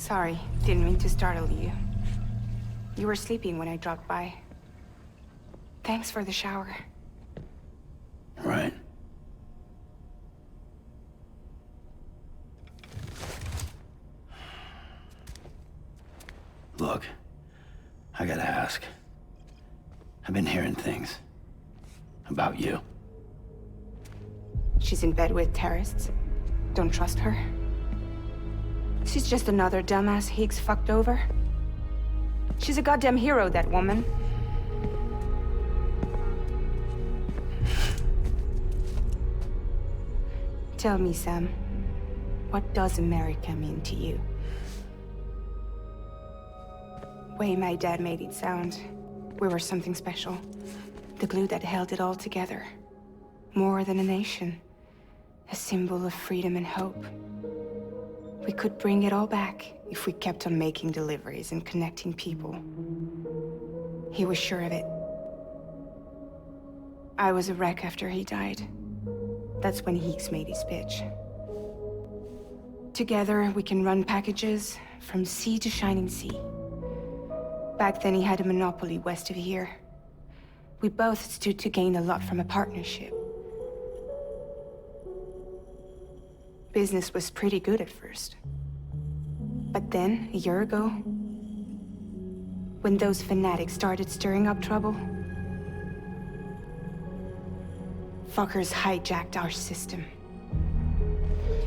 Sorry, didn't mean to startle you. You were sleeping when I dropped by. Thanks for the shower. Right. Look, I gotta ask. I've been hearing things about you. She's in bed with terrorists. Don't trust her. She's just another dumbass Higgs fucked over. She's a goddamn hero, that woman. Tell me, Sam, what does America mean to you? Way my dad made it sound, we were something special. The glue that held it all together. More than a nation. A symbol of freedom and hope. We could bring it all back if we kept on making deliveries and connecting people. He was sure of it. I was a wreck after he died. That's when Higgs made his pitch. Together, we can run packages from sea to shining sea. Back then, he had a monopoly west of here. We both stood to gain a lot from a partnership. Business was pretty good at first. But then, a year ago, when those fanatics started stirring up trouble, fuckers hijacked our system.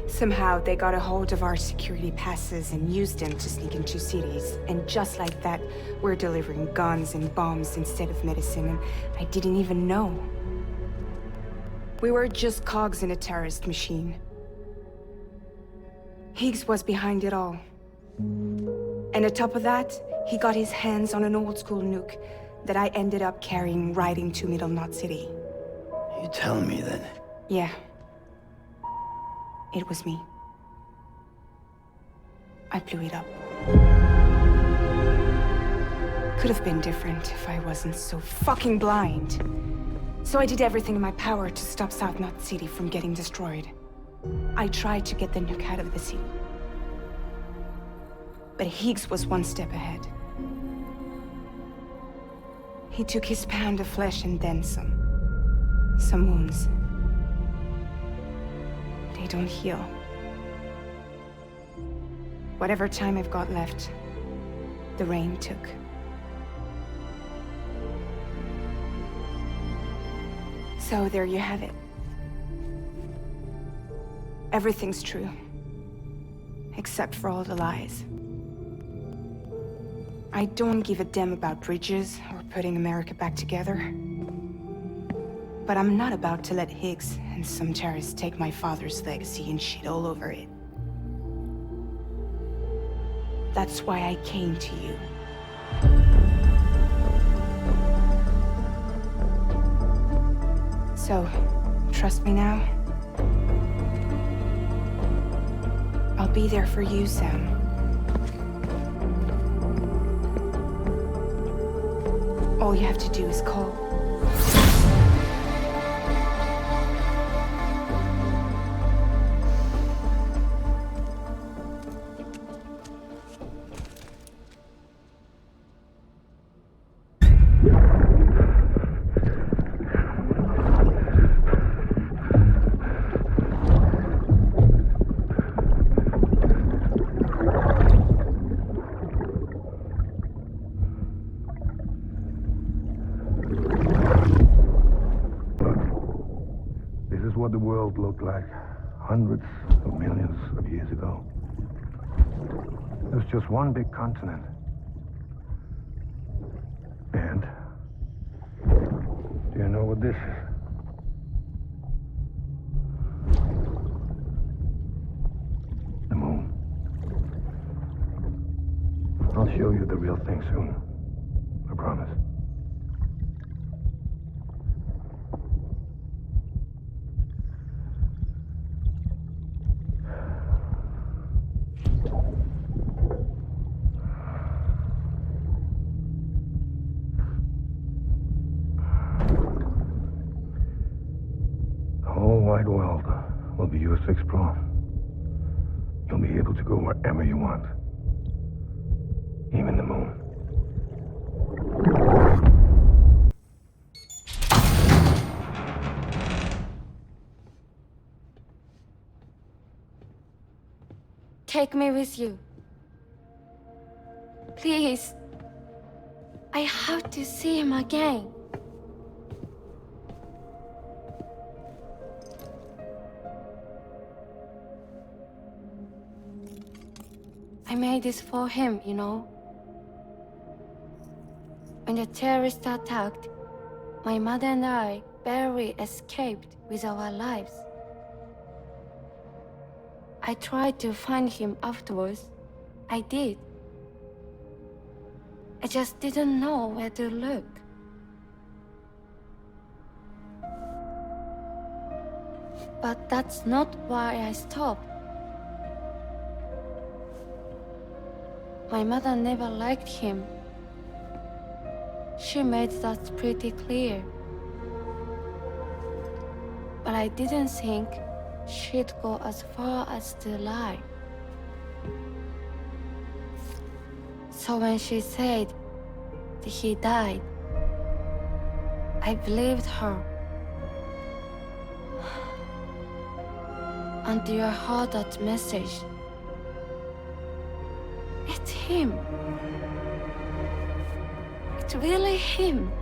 Somehow, they got a hold of our security passes and used them to sneak into cities. And just like that, we're delivering guns and bombs instead of medicine, and I didn't even know. We were just cogs in a terrorist machine. Higgs was behind it all. And on top of that, he got his hands on an old-school nuke that I ended up carrying right into Middle Knot City. You telling me that? Yeah. It was me. I blew it up. Could have been different if I wasn't so fucking blind. So I did everything in my power to stop South Knot City from getting destroyed. I tried to get the nuke out of the city. But Higgs was one step ahead. He took his pound of flesh and then some. Some wounds. They don't heal. Whatever time I've got left, the rain took. So there you have it. Everything's true. Except for all the lies. I don't give a damn about bridges or putting America back together. But I'm not about to let Higgs and some terrorists take my father's legacy and shit all over it. That's why I came to you. So, trust me now? I'll be there for you, Sam. All you have to do is call. What the world looked like hundreds of millions of years ago. It was just one big continent. And do you know what this is? The moon. I'll show you the real thing soon. I promise. The whole wide world will be yours to explore. You'll be able to go wherever you want. even the moon. Take me with you. Please. I have to see him again. I made this for him, you know. When the terrorists attacked, my mother and I barely escaped with our lives. I tried to find him afterwards. I did. I just didn't know where to look. But that's not why I stopped. My mother never liked him. She made that pretty clear. But I didn't think she'd go as far as to lie. So when she said that he died, I believed her. Until I heard that message. It's him. It's really him.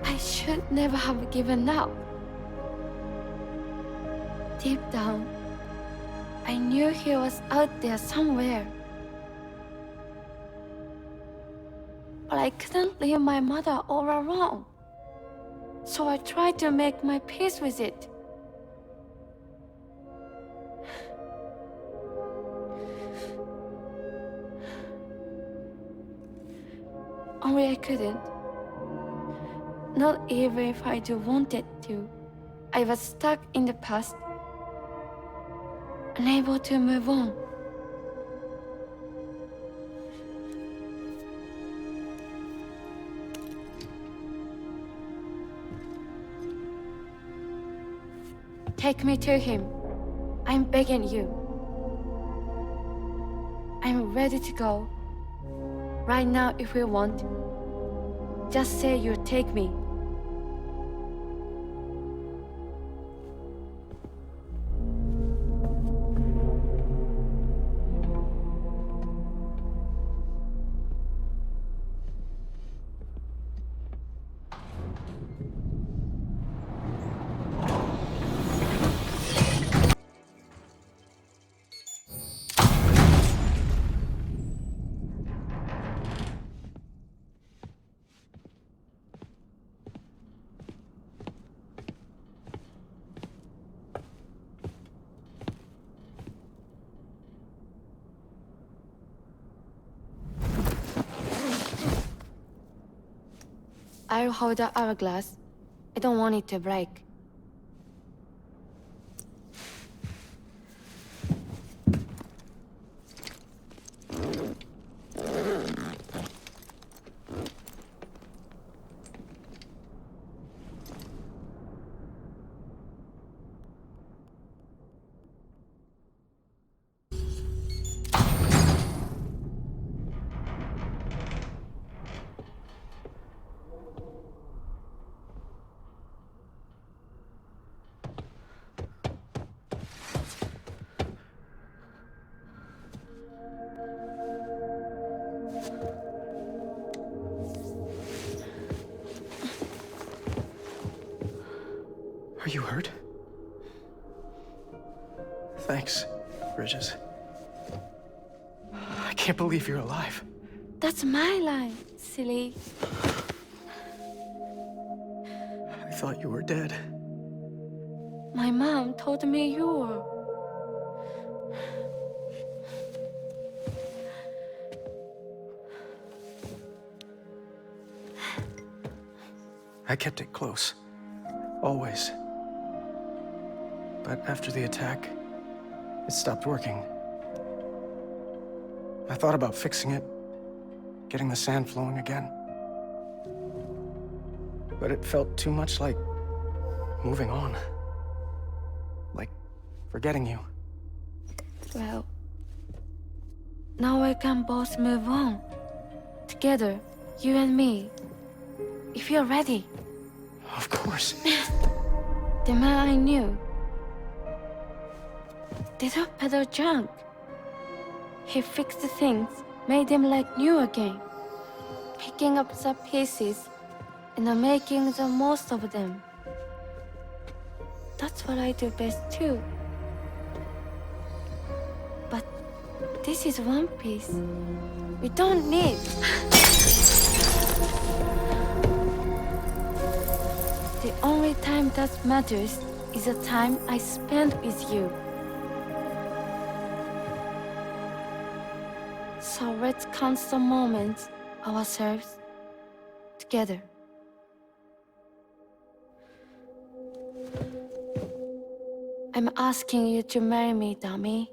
I should never have given up. Deep down, I knew he was out there somewhere. But I couldn't leave my mother all alone. So I tried to make my peace with it. Only I couldn't. Not even if I wanted to. I was stuck in the past, unable to move on. Take me to him. I'm begging you. I'm ready to go. Right now if you want. Just say you'll take me. I'll hold the hourglass. I don't want it to break. Are you hurt? Thanks, Bridges. I can't believe you're alive. That's my line, silly. I thought you were dead. My mom told me you were. I kept it close. Always. But after the attack, it stopped working. I thought about fixing it, getting the sand flowing again. But it felt too much like moving on. for getting you. Well, now we can both move on. Together, you and me. If you're ready. Of course. The man I knew. They took better junk. He fixed the things, made them like new again. Picking up the pieces and making the most of them. That's what I do best too. But this is one piece. We don't need. The only time that matters is the time I spend with you. So let's count the moments ourselves together. I'm asking you to marry me, dummy.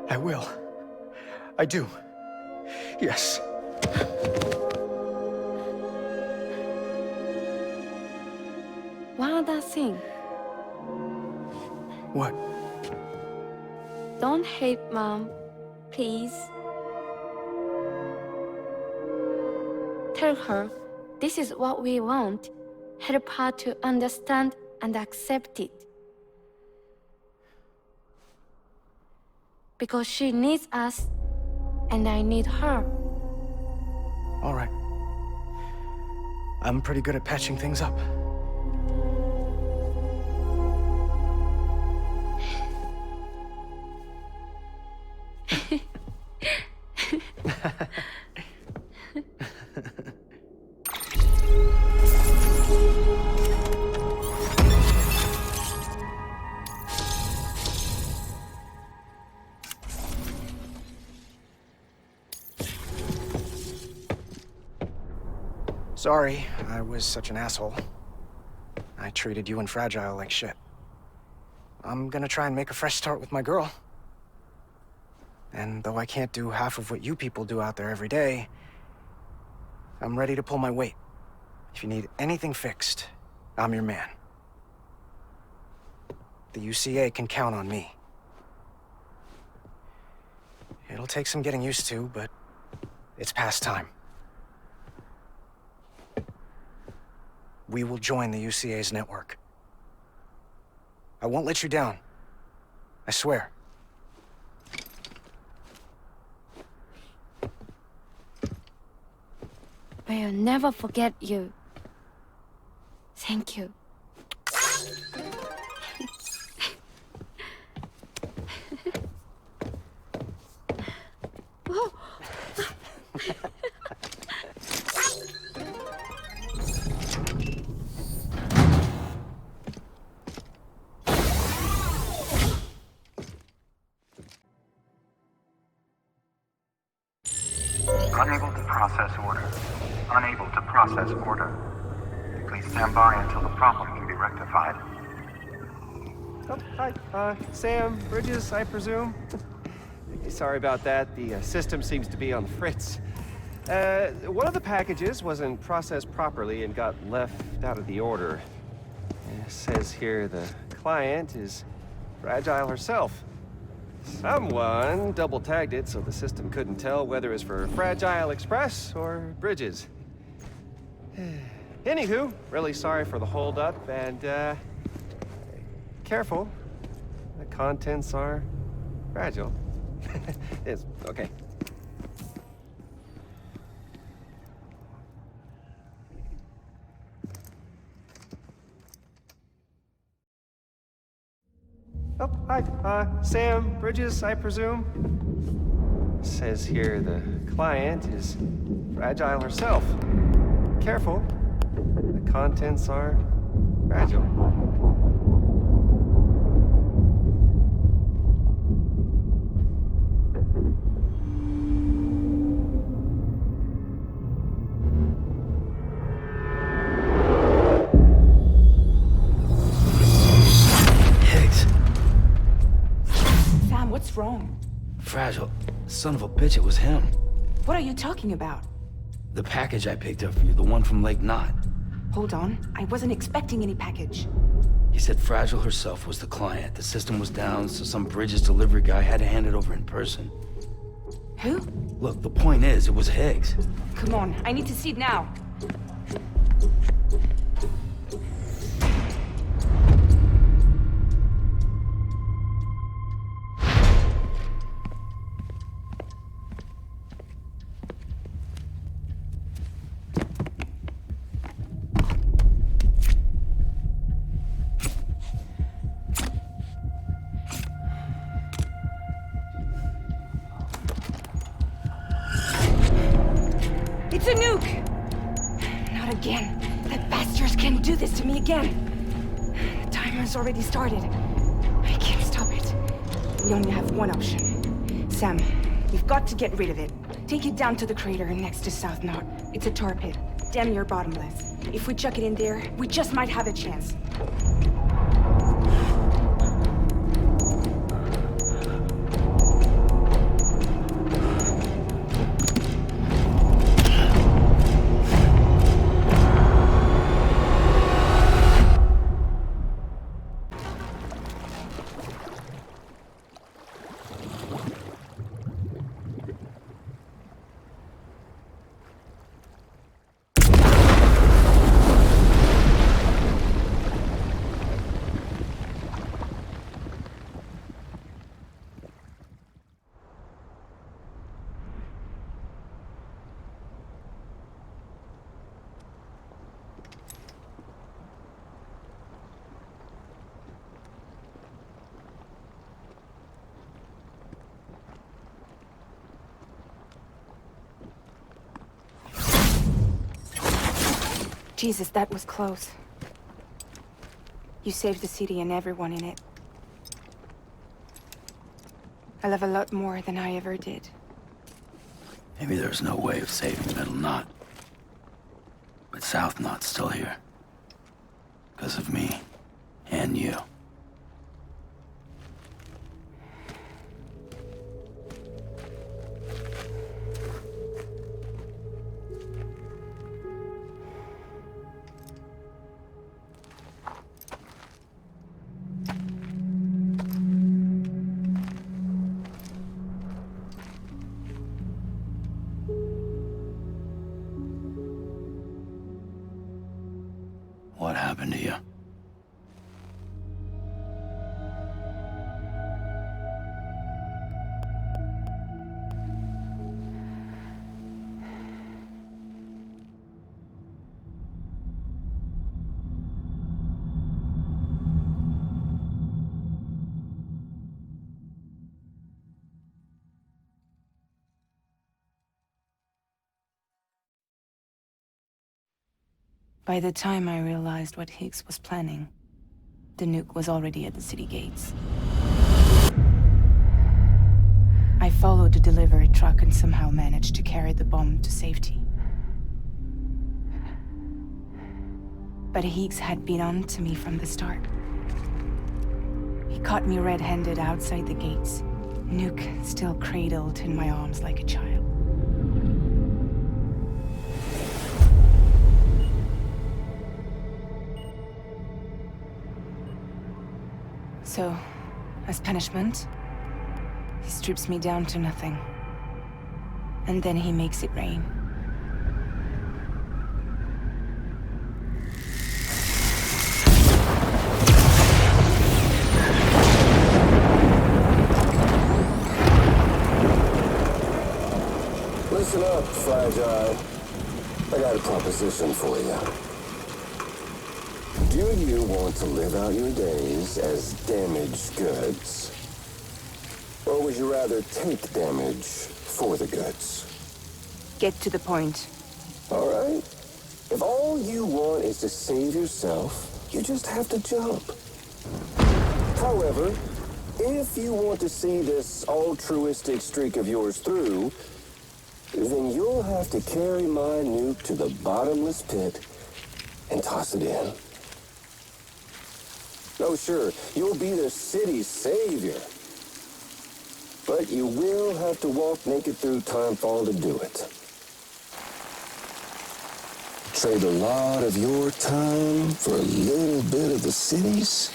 I will. I do. Yes. One other thing. What? Don't hate Mom, please. Tell her this is what we want. Help her to understand and accept it. Because she needs us, and I need her. All right. I'm pretty good at patching things up. Sorry, I was such an asshole. I treated you and Fragile like shit. I'm gonna try and make a fresh start with my girl. And though I can't do half of what you people do out there every day, I'm ready to pull my weight. If you need anything fixed, I'm your man. The UCA can count on me. It'll take some getting used to, but it's past time. We will join the UCA's network. I won't let you down. I swear. We'll never forget you. Thank you. Unable to process order. Unable to process order. Please stand by until the problem can be rectified. Oh, hi. Sam, Bridges, I presume? Sorry about that. The system seems to be on fritz. One of the packages wasn't processed properly and got left out of the order. It says here the client is Fragile herself. Someone double-tagged it so the system couldn't tell whether it was for Fragile Express or Bridges. Anywho, really sorry for the holdup, and, careful. The contents are fragile. It's okay. Oh, hi. Sam, Bridges, I presume? Says here the client is Fragile herself. Careful. The contents are fragile. What's wrong? Fragile. Son of a bitch, it was him. What are you talking about? The package I picked up for you, the one from Lake Knot. Hold on. I wasn't expecting any package. He said Fragile herself was the client. The system was down, so some Bridges delivery guy had to hand it over in person. Who? Look, the point is, it was Higgs. Come on, I need to see it now. It's a nuke! Not again. That bastards can't do this to me again. The timer's already started. I can't stop it. We only have one option. Sam, we've got to get rid of it. Take it down to the crater next to South Knot. It's a tar pit. Damn near bottomless. If we chuck it in there, we just might have a chance. Jesus, that was close. You saved the city and everyone in it. I love a lot more than I ever did. Maybe there's no way of saving Middle Knot. But South Knot's still here. Because of me. And you. What happened to you? By the time I realized what Higgs was planning, the nuke was already at the city gates. I followed the delivery truck and somehow managed to carry the bomb to safety. But Higgs had been on to me from the start. He caught me red-handed outside the gates, nuke still cradled in my arms like a child. So, as punishment, he strips me down to nothing. And then he makes it rain. Listen up, Fragile. I got a proposition for you. Do you want to live out your days as damaged goods? Or would you rather take damage for the goods? Get to the point. All right. If all you want is to save yourself, you just have to jump. However, if you want to see this altruistic streak of yours through, then you'll have to carry my nuke to the bottomless pit and toss it in. Oh, sure, you'll be the city's savior. But you will have to walk naked through Timefall to do it. trade a lot of your time for a little bit of the city's?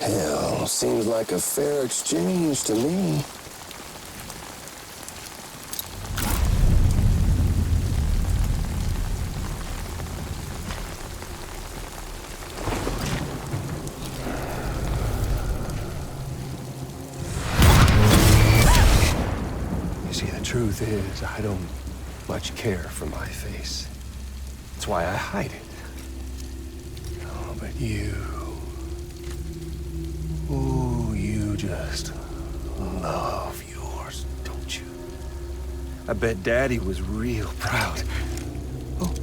Hell, seems like a fair exchange to me. You see, the truth is, I don't much care for my face. That's why I hide it. Oh, but you... Ooh, you just love yours, don't you? I bet Daddy was real proud. Oh.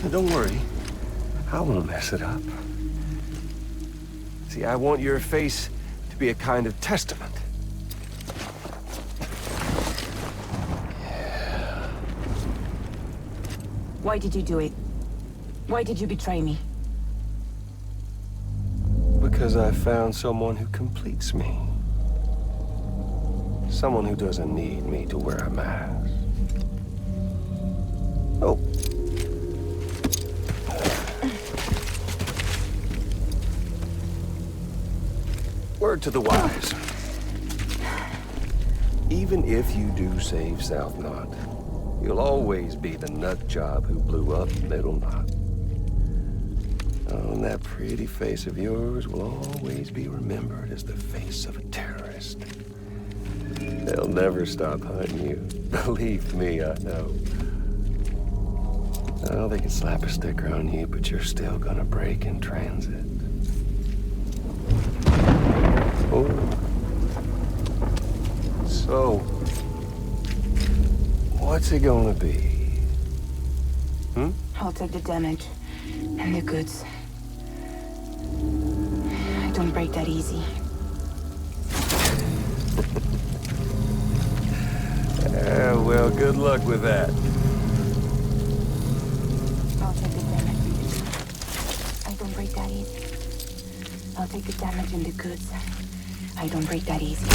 Now, don't worry. I won't mess it up. See, I want your face to be a kind of testament. Why did you do it? Why did you betray me? Because I found someone who completes me. Someone who doesn't need me to wear a mask. Oh. Word to the wise. Even if you do save South Knot, you'll always be the nut job who blew up Middle Knot. Oh, and that pretty face of yours will always be remembered as the face of a terrorist. They'll never stop hunting you. Believe me, I know. Oh, they can slap a sticker on you, but you're still gonna break in transit. Oh. So, what's it gonna be? I'll take the damage and the goods. I don't break that easy. Well, good luck with that. I'll take the damage. I don't break that easy. I'll take the damage and the goods. I don't break that easy.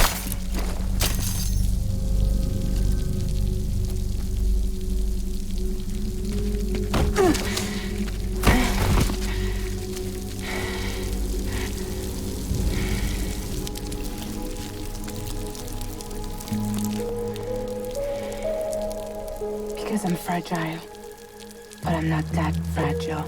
Because I'm fragile, but I'm not that fragile.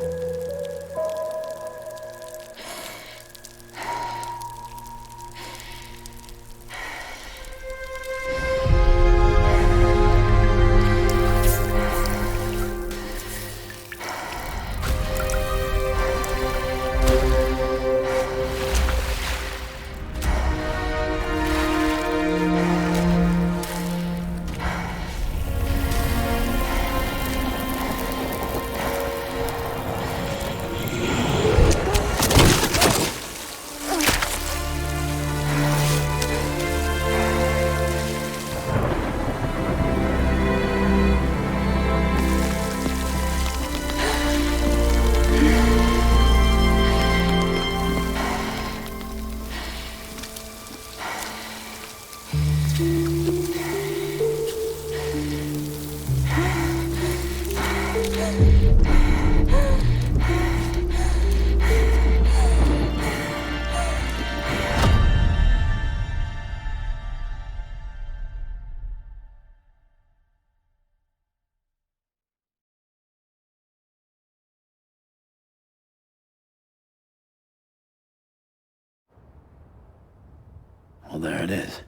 Well, there it is.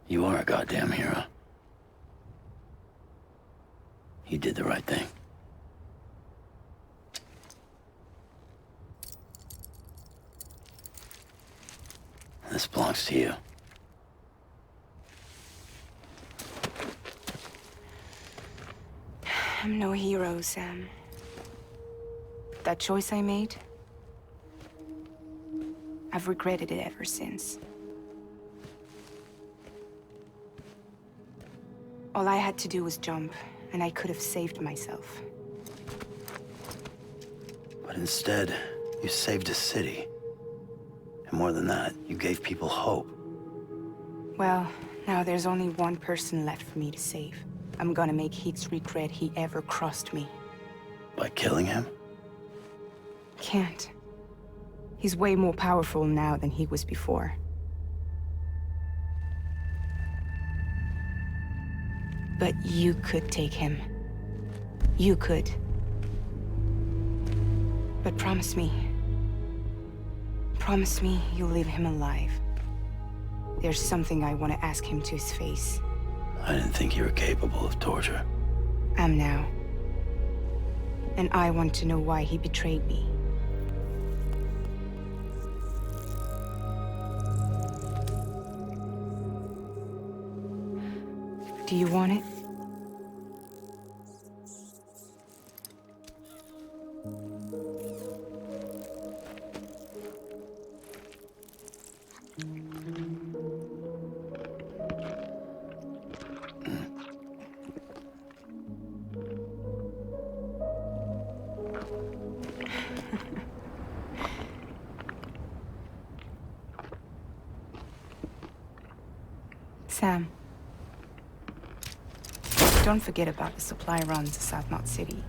You are a goddamn hero. You did the right thing. This belongs to you. I'm no hero, Sam. That choice I made, I've regretted it ever since. All I had to do was jump, and I could have saved myself. But instead, you saved a city. And more than that, you gave people hope. Well, now there's only one person left for me to save. I'm gonna make Heath's regret he ever crossed me. By killing him? Can't. He's way more powerful now than he was before. But you could take him. You could. But promise me. Promise me you'll leave him alive. There's something I want to ask him to his face. I didn't think you were capable of torture. I'm now. And I want to know why he betrayed me. Do you want it? Sam. Don't forget about the supply runs to South Knot City.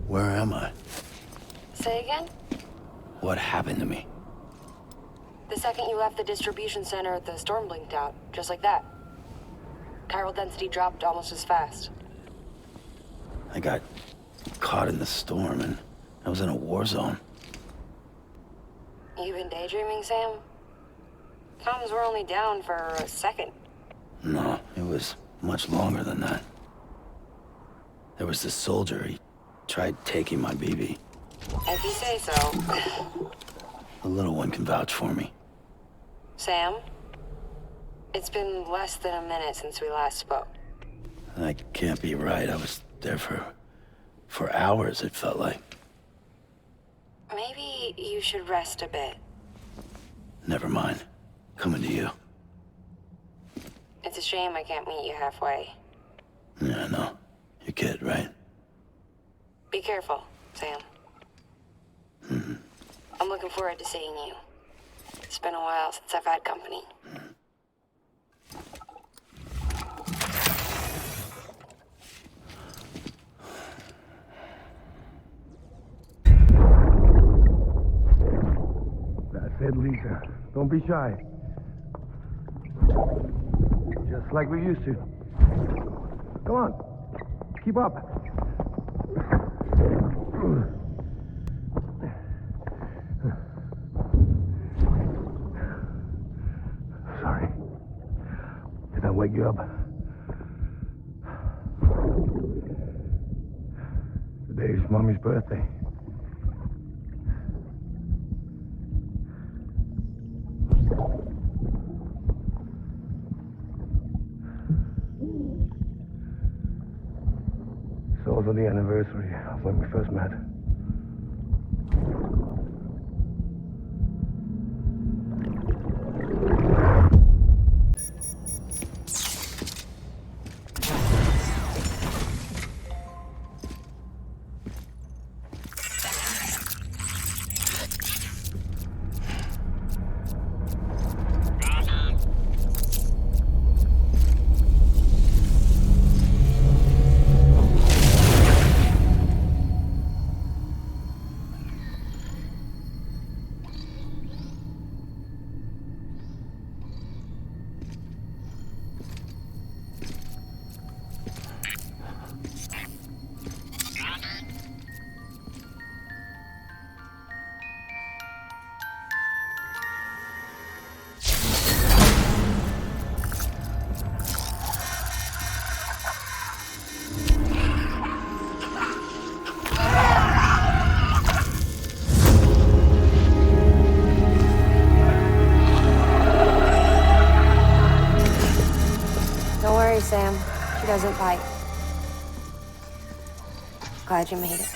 Where am I? Say again? What happened to me? The second you left the distribution center, the storm blinked out, just like that. Chiral density dropped almost as fast. I got caught in the storm and I was in a war zone. You been daydreaming, Sam? Comms were only down for a second. No, it was much longer than that. There was this soldier, he tried taking my BB. If you say so. The little one can vouch for me. Sam? It's been less than a minute since we last spoke. That can't be right. I was there for hours, it felt like. Maybe you should rest a bit. Never mind. Coming to you. It's a shame I can't meet you halfway. Yeah, I know. Your kid, right? Be careful, Sam. Mm-hmm. I'm looking forward to seeing you. It's been a while since I've had company. That's it, Lisa. Don't be shy. Just like we used to. Come on. Keep up. Sorry. Did I wake you up? Today's Mommy's birthday. It's also the anniversary of when we first met. Sam. She doesn't bite. Glad you made it.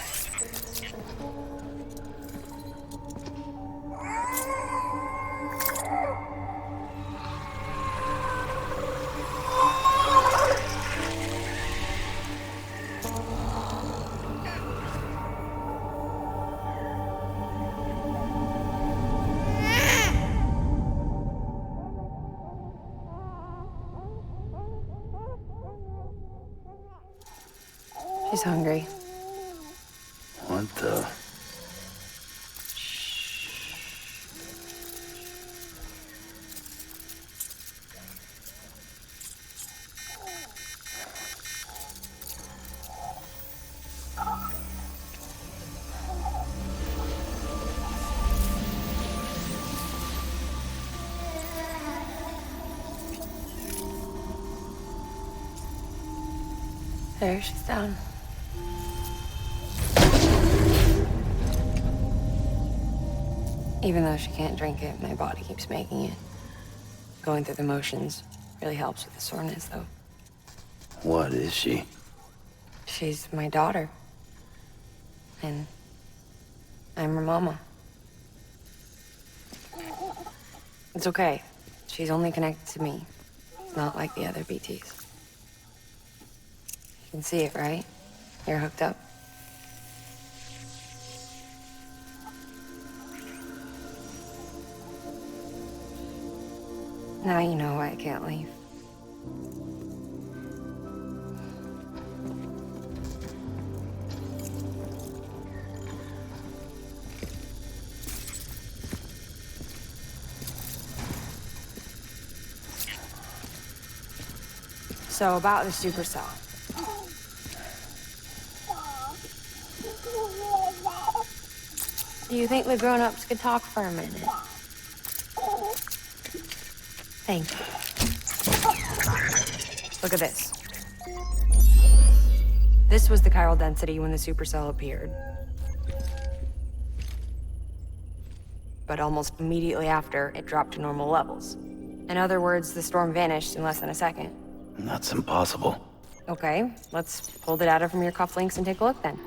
She's hungry. What the? There, she's down. Even though she can't drink it, my body keeps making it. Going through the motions really helps with the soreness, though. What is she? She's my daughter. And I'm her mama. It's okay. She's only connected to me. Not like the other BTs. You can see it, right? You're hooked up. Now you know why I can't leave. So about the supercell. Do you think the grown-ups could talk for a minute? Thank you. Look at this. This was the chiral density when the supercell appeared. But almost immediately after, it dropped to normal levels. In other words, the storm vanished in less than a second. That's impossible. Okay, let's pull the data from your cufflinks and take a look then.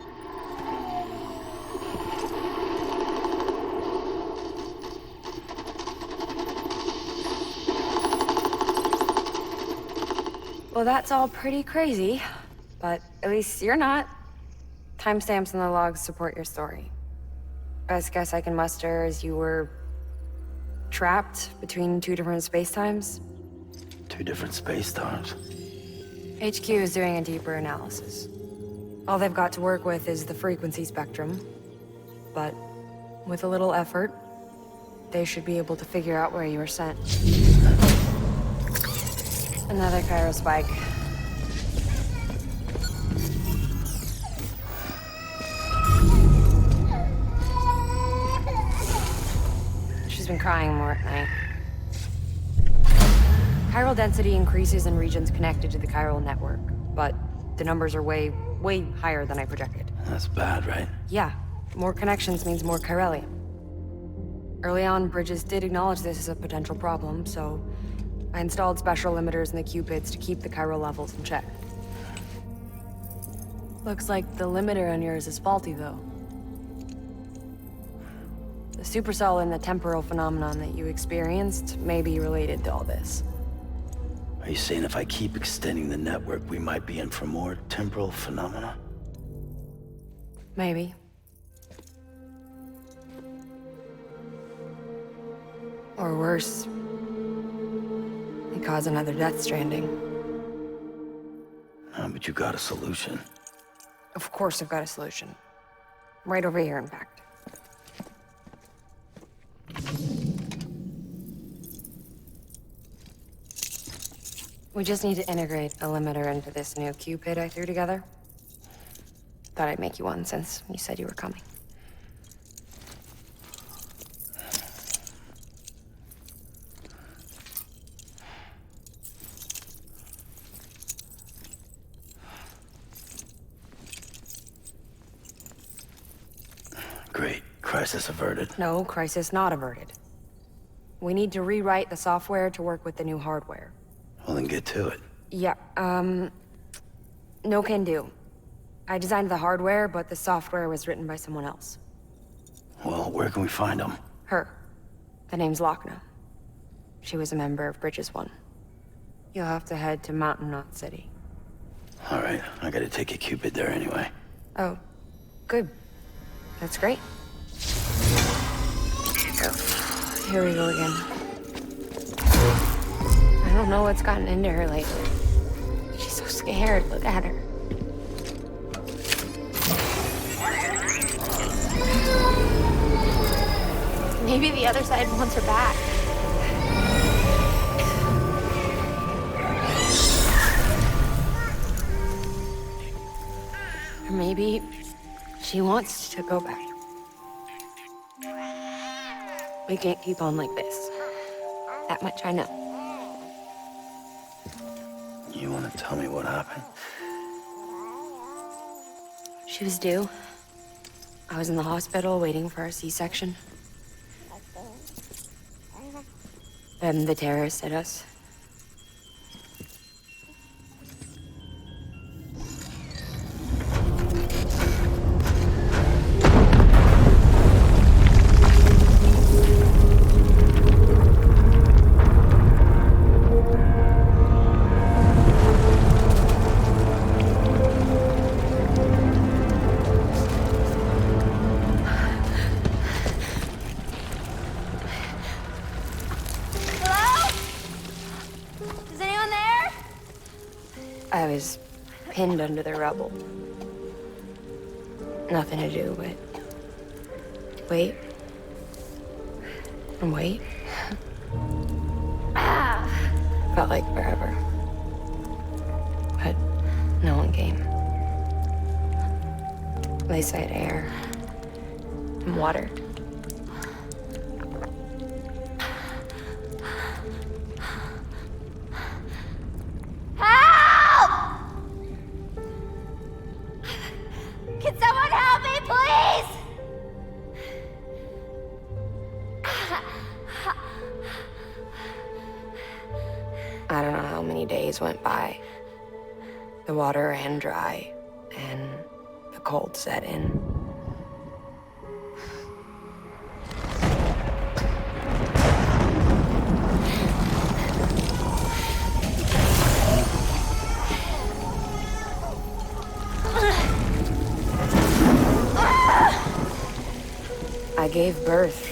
Well, that's all pretty crazy, but at least you're not. Timestamps in the logs support your story. Best guess I can muster is you were trapped between two different spacetimes. Two different space times. HQ is doing a deeper analysis. All they've got to work with is the frequency spectrum, but with a little effort, they should be able to figure out where you were sent. Another chiral spike. She's been crying more at night. Chiral density increases in regions connected to the chiral network, but the numbers are way higher than I projected. That's bad, right? Yeah, more connections means more chiralium. Early on, Bridges did acknowledge this as a potential problem, so I installed special limiters in the Cupids to keep the chiral levels in check. Looks like the limiter on yours is faulty, though. The supercell and the temporal phenomenon that you experienced may be related to all this. Are you saying if I keep extending the network, we might be in for more temporal phenomena? Maybe. Or worse. They cause another death stranding. But you got a solution. Of course I've got a solution. Right over here, in fact. We just need to integrate a limiter into this new Cupid I threw together. Thought I'd make you one since you said you were coming. Great. Crisis averted. No, crisis not averted. We need to rewrite the software to work with the new hardware. Well, then get to it. Yeah, no can do. I designed the hardware, but the software was written by someone else. Well, where can we find them? Her. The name's Lochna. She was a member of Bridges 1. You'll have to head to Mountain Knot City. All right, I gotta take a Cupid there anyway. Oh, good. That's great. Here we go again. I don't know what's gotten into her lately. She's so scared. Look at her. Maybe the other side wants her back. Or maybe she wants to go back. We can't keep on like this. That much I know. You wanna tell me what happened? She was due. I was in the hospital waiting for a C-section. Then the terrorists hit us. I was pinned under the rubble. Nothing to do but wait. And wait. Felt like forever. They said air and water. Help! Can someone help me, please? I don't know how many days went by. The water ran dry, and the cold set in. I gave birth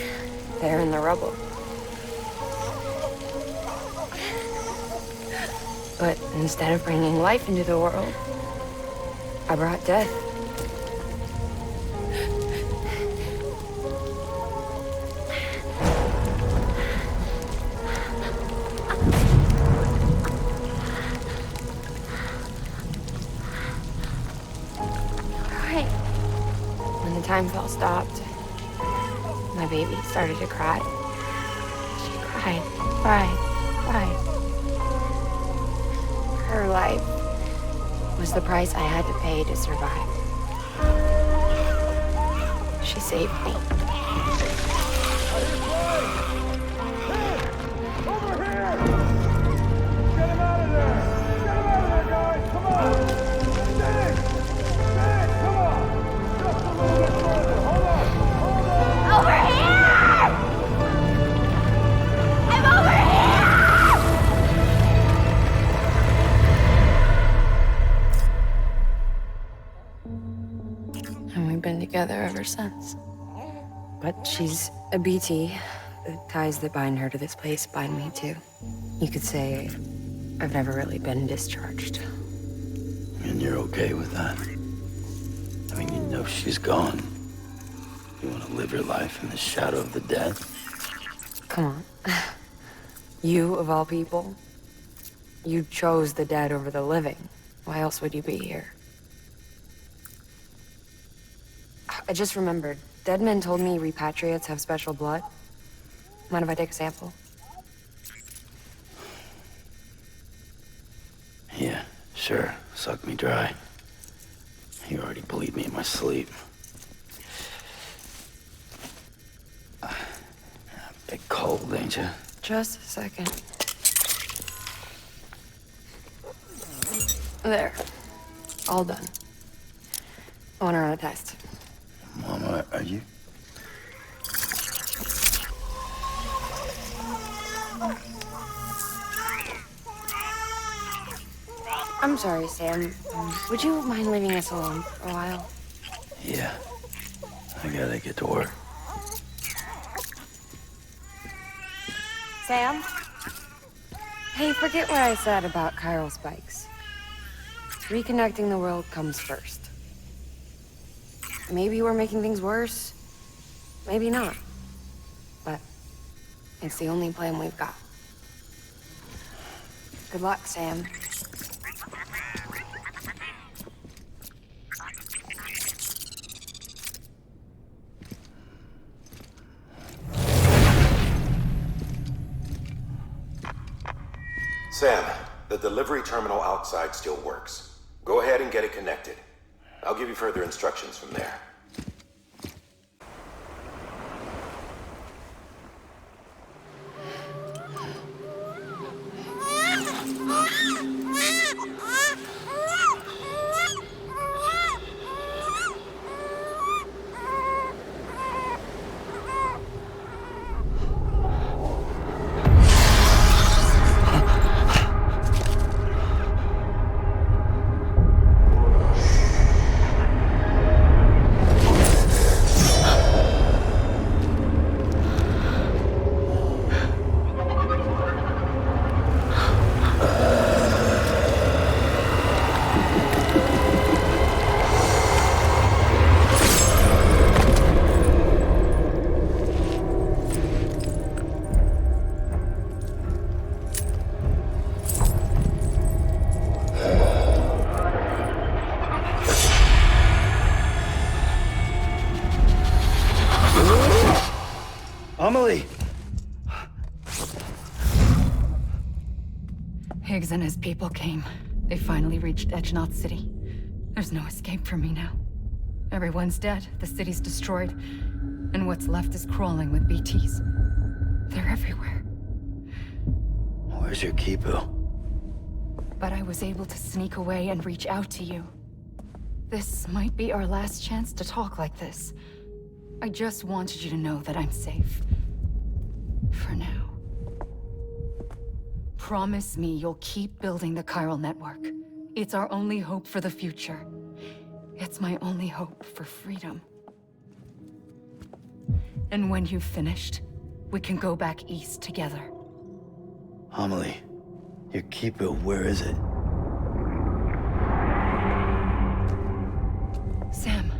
there in the rubble. But instead of bringing life into the world, I brought death. Right. When the time fell stopped, my baby started to cry. She cried, cried, cried. Her life was the price I had to pay to survive. She saved me. Over here! Get him out of there! Get him out of there, guys! Come on! Stick! Stick! Come on! Just a little bit further. Hold on! Hold on! Over here! I'm over here! And we've been together ever since. But she's a BT. The ties that bind her to this place bind me too. You could say I've never really been discharged. And you're okay with that? I mean, you know she's gone. You want to live your life in the shadow of the dead? Come on. You, of all people, you chose the dead over the living. Why else would you be here? I just remembered. Dead men told me repatriates have special blood. Mind if I take a sample? Yeah, sure. Suck me dry. You already bleed me in my sleep. Bit cold, ain't you? Just a second. There. All done. I want to run a test. Mama, are you? I'm sorry, Sam. Would you mind leaving us alone for a while? Yeah. I gotta get to work. Sam? Hey, forget what I said about chiral spikes. Reconnecting the world comes first. Maybe we're making things worse. Maybe not. But it's the only plan we've got. Good luck, Sam. Sam, the delivery terminal outside still works. Go ahead and get it connected. I'll give you further instructions from there. Amelie! Higgs and his people came. They finally reached Edge City. There's no escape for me now. Everyone's dead, the city's destroyed, and what's left is crawling with BTs. They're everywhere. Where's your Kipu? But I was able to sneak away and reach out to you. This might be our last chance to talk like this. I just wanted you to know that I'm safe. For now. Promise me you'll keep building the chiral network. It's our only hope for the future. It's my only hope for freedom. And when you've finished, we can go back east together. Amelie, your Kipu, where is it? Sam,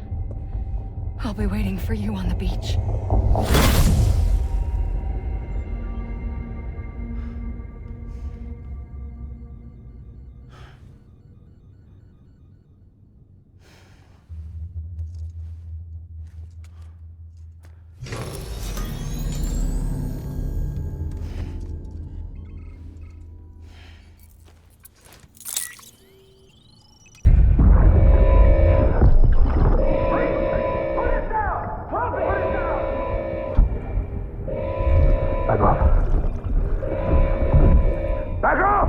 I'll be waiting for you on the beach. Back off. Back off!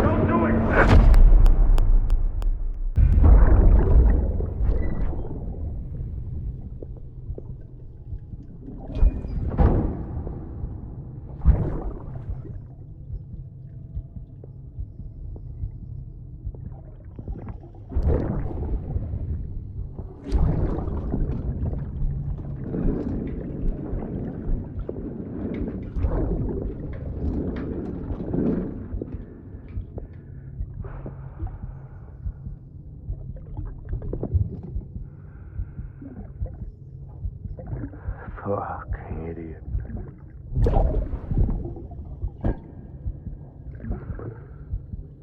Don't do it! Fucking idiot.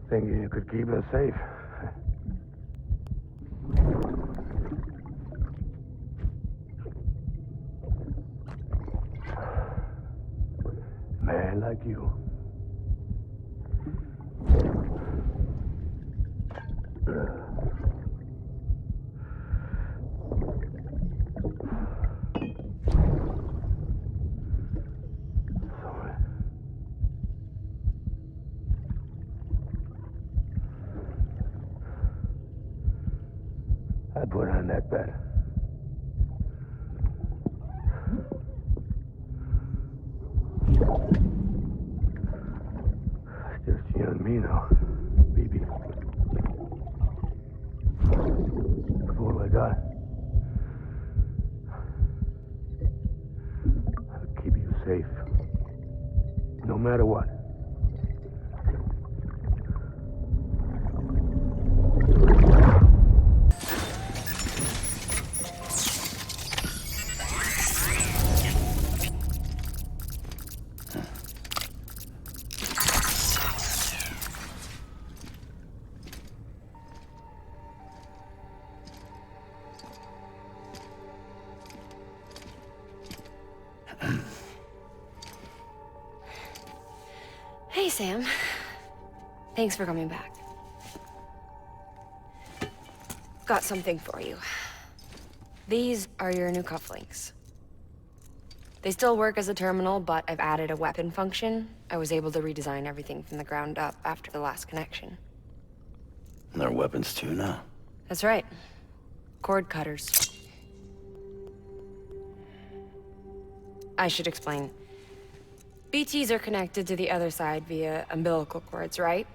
Thinking you could keep us safe. Man like you. I put on that bet. It's just you and me now, baby. That's all I got. I'll keep you safe. No matter what. Hey, Sam. Thanks for coming back. Got something for you. These are your new cufflinks. They still work as a terminal, but I've added a weapon function. I was able to redesign everything from the ground up after the last connection. And they're weapons too now. That's right. Cord cutters. I should explain. BTs are connected to the other side via umbilical cords, right?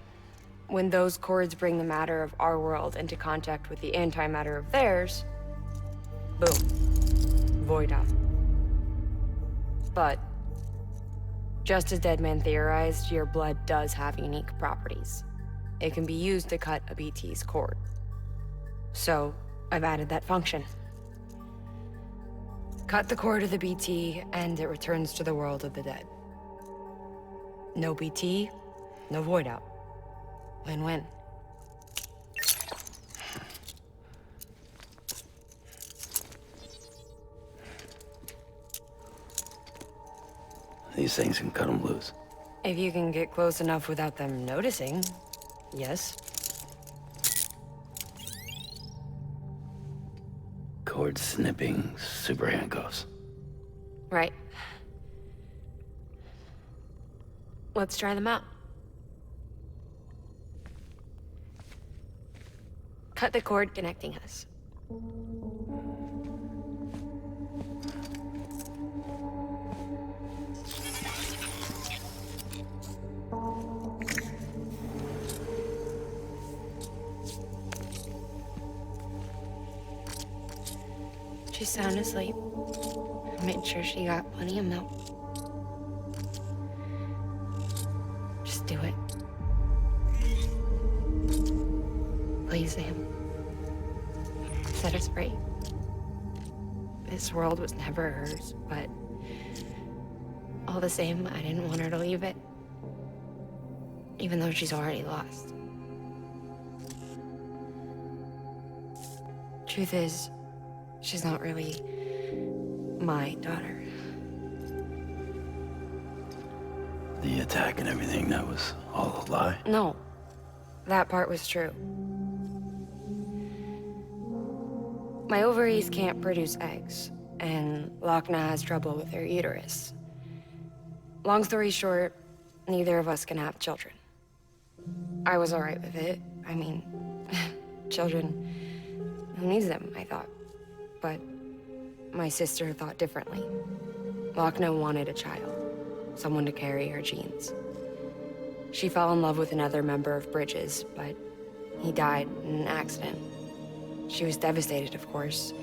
When those cords bring the matter of our world into contact with the antimatter of theirs, boom, void out. But, just as Deadman theorized, your blood does have unique properties. It can be used to cut a BT's cord. So, I've added that function. Cut the cord of the BT, and it returns to the world of the dead. No BT, no void out. Win-win. These things can cut them loose. If you can get close enough without them noticing, yes. Cord snipping super handcuffs. Right. Let's try them out. Cut the cord connecting us. She's sound asleep. I made sure she got plenty of milk. Just do it. Please, Sam. Set us free. This world was never hers, but all the same, I didn't want her to leave it. Even though she's already lost. Truth is, she's not really my daughter. The attack and everything, that was all a lie? No, that part was true. My ovaries can't produce eggs, and Lochna has trouble with her uterus. Long story short, neither of us can have children. I was all right with it. I mean, children, who needs them, I thought. But my sister thought differently. Lochna wanted a child, someone to carry her genes. She fell in love with another member of Bridges, but he died in an accident. She was devastated, of course,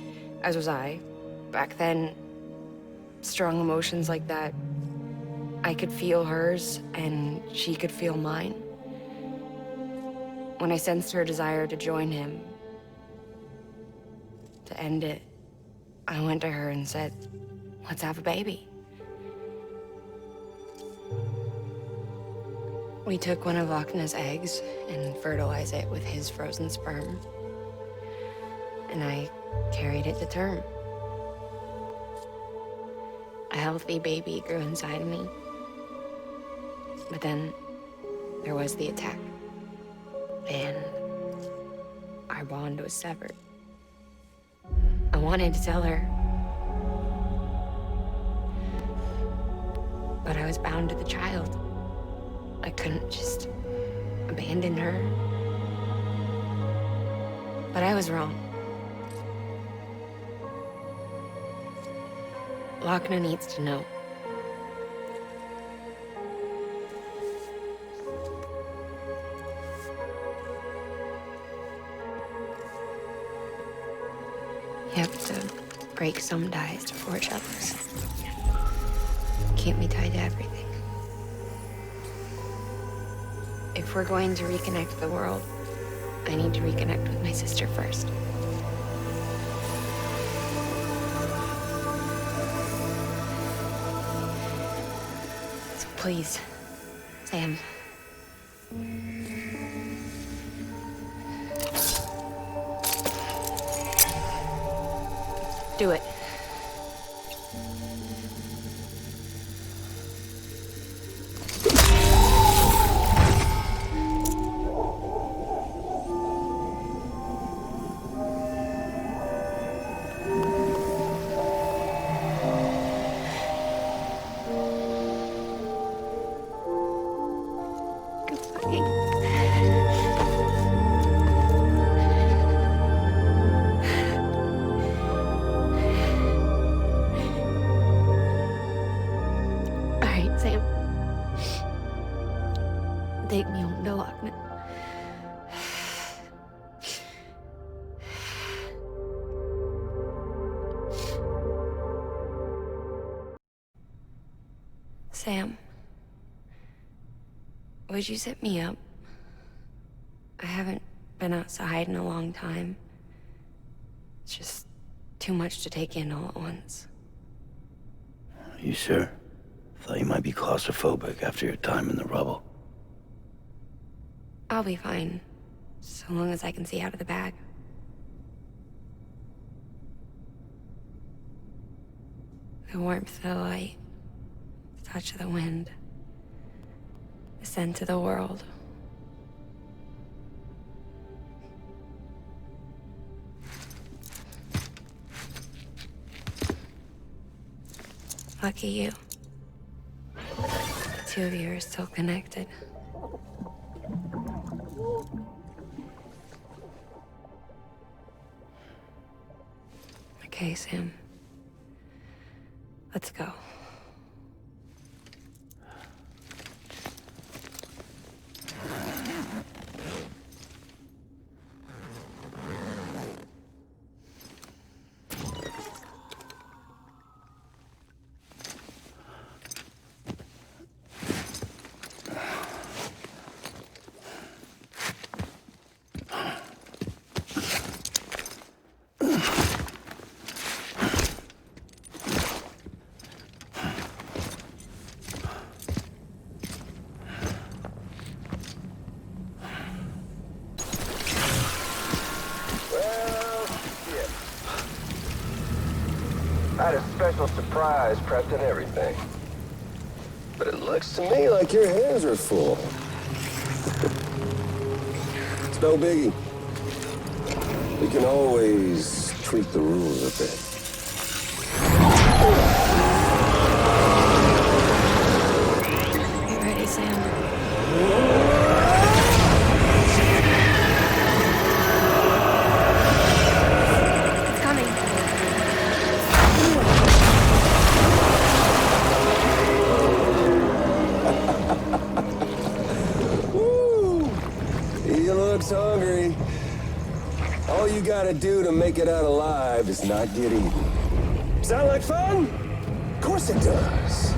as was I. Back then, strong emotions like that, I could feel hers, and she could feel mine. When I sensed her desire to join him, to end it, I went to her and said, let's have a baby. We took one of Lochna's eggs and fertilized it with his frozen sperm. And I carried it to term. A healthy baby grew inside of me. But then there was the attack. And our bond was severed. I wanted to tell her. But I was bound to the child. I couldn't just abandon her. But I was wrong. Lochna needs to know. You have to break some ties to forge others. Can't be tied to everything. If we're going to reconnect the world, I need to reconnect with my sister first. So please, Sam. Do it. Take me home to Lochna. Sam, would you set me up? I haven't been outside in a long time. It's just too much to take in all at once. You sure? Thought you might be claustrophobic after your time in the rubble. I'll be fine, so long as I can see out of the bag. The warmth of the light, the touch of the wind, the scent of the world. Lucky you. The two of you are still connected. Okay, Sam. Let's go. I had a special surprise prepped and everything. But it looks to me like your hands are full. It's no biggie. We can always tweak the rules a bit. Get ready, Sam. It's coming. Woo! He looks hungry. All you gotta do to make it out alive is not get eaten. Sound like fun? Of course it does.